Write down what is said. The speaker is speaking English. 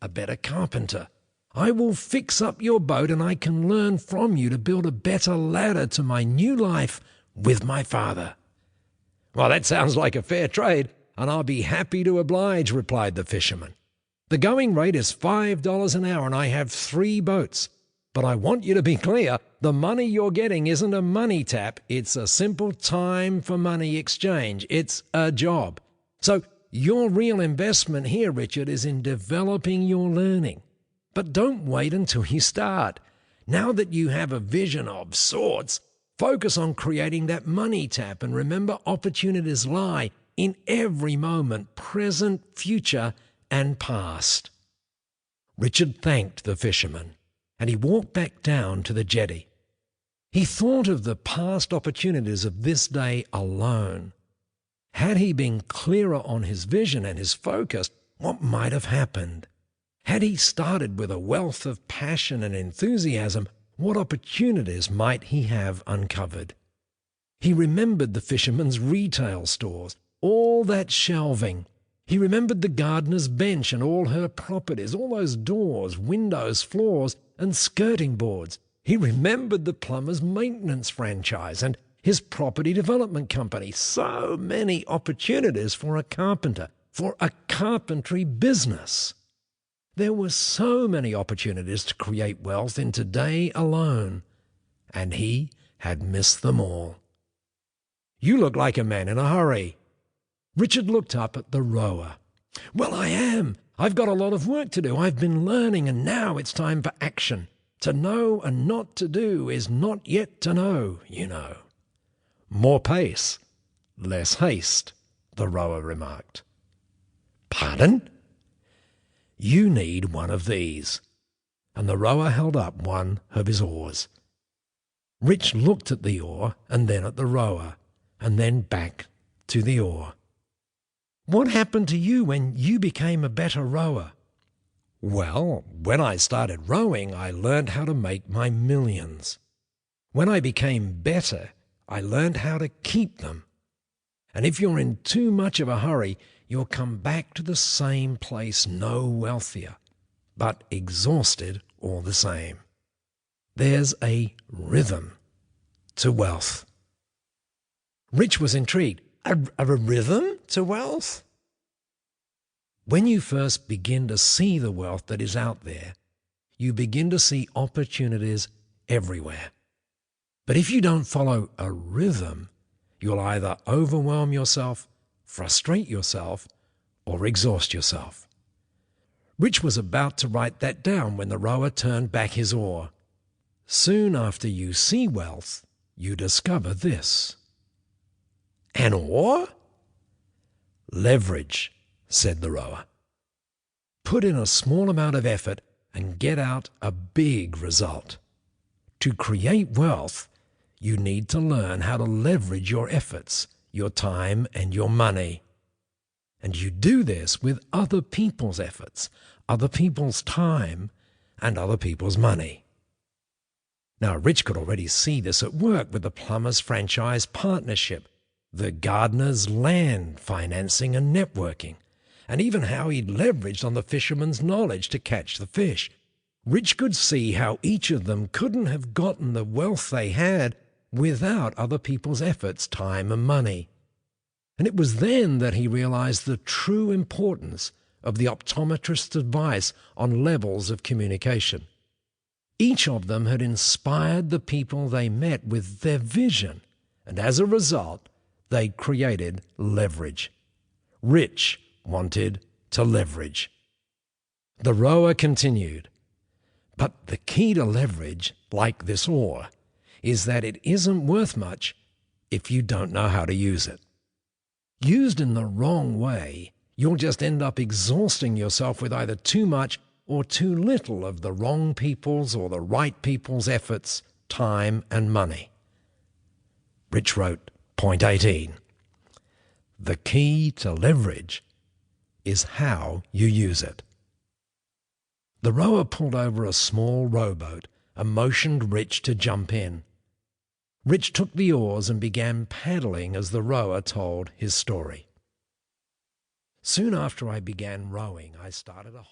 a better carpenter. I will fix up your boat, and I can learn from you to build a better ladder to my new life with my father." "Well, that sounds like a fair trade, and I'll be happy to oblige," replied the fisherman. "The going rate is $5 an hour, and I have 3 boats. But I want you to be clear, the money you're getting isn't a money tap, it's a simple time for money exchange. It's a job. So your real investment here, Richard, is in developing your learning. But don't wait until you start. Now that you have a vision of sorts, focus on creating that money tap, and remember, opportunities lie in every moment, present, future, and past." Richard thanked the fisherman, and he walked back down to the jetty. He thought of the past opportunities of this day alone. Had he been clearer on his vision and his focus, what might have happened? Had he started with a wealth of passion and enthusiasm, what opportunities might he have uncovered? He remembered the fisherman's retail stores, all that shelving. He remembered the gardener's bench and all her properties, all those doors, windows, floors, and skirting boards. He remembered the plumber's maintenance franchise and his property development company. So many opportunities for a carpenter, for a carpentry business. There were so many opportunities to create wealth in today alone, and he had missed them all. "You look like a man in a hurry." Richard looked up at the rower. "Well, I am. I've got a lot of work to do. I've been learning, and now it's time for action. To know and not to do is not yet to know, you know." "More pace, less haste," the rower remarked. "Pardon?" "You need one of these." And the rower held up one of his oars. Rich looked at the oar, and then at the rower, and then back to the oar. "What happened to you when you became a better rower?" "Well, when I started rowing, I learned how to make my millions. When I became better, I learned how to keep them. And if you're in too much of a hurry, you'll come back to the same place no wealthier, but exhausted all the same. There's a rhythm to wealth." Rich was intrigued. A rhythm to wealth? When you first begin to see the wealth that is out there, you begin to see opportunities everywhere. But if you don't follow a rhythm, you'll either overwhelm yourself, frustrate yourself, or exhaust yourself. Rich was about to write that down when the rower turned back his oar. Soon after you see wealth, you discover this. "An oar?" "Leverage," said the rower. "Put in a small amount of effort and get out a big result. To create wealth, you need to learn how to leverage your efforts, your time, and your money. And you do this with other people's efforts, other people's time, and other people's money." Now, Rich could already see this at work with the plumber's franchise partnership, the gardener's land financing and networking, and even how he'd leveraged on the fisherman's knowledge to catch the fish. Rich could see how each of them couldn't have gotten the wealth they had without other people's efforts, time, and money. And it was then that he realized the true importance of the optometrist's advice on levels of communication. Each of them had inspired the people they met with their vision, and as a result, they created leverage. Rich wanted to leverage. The rower continued, "But the key to leverage, like this oar, is that it isn't worth much if you don't know how to use it. Used in the wrong way, you'll just end up exhausting yourself with either too much or too little of the wrong people's or the right people's efforts, time, and money." Rich wrote, Point 18. The key to leverage is how you use it. The rower pulled over a small rowboat and motioned Rich to jump in. Rich took the oars and began paddling as the rower told his story. "Soon after I began rowing, I started a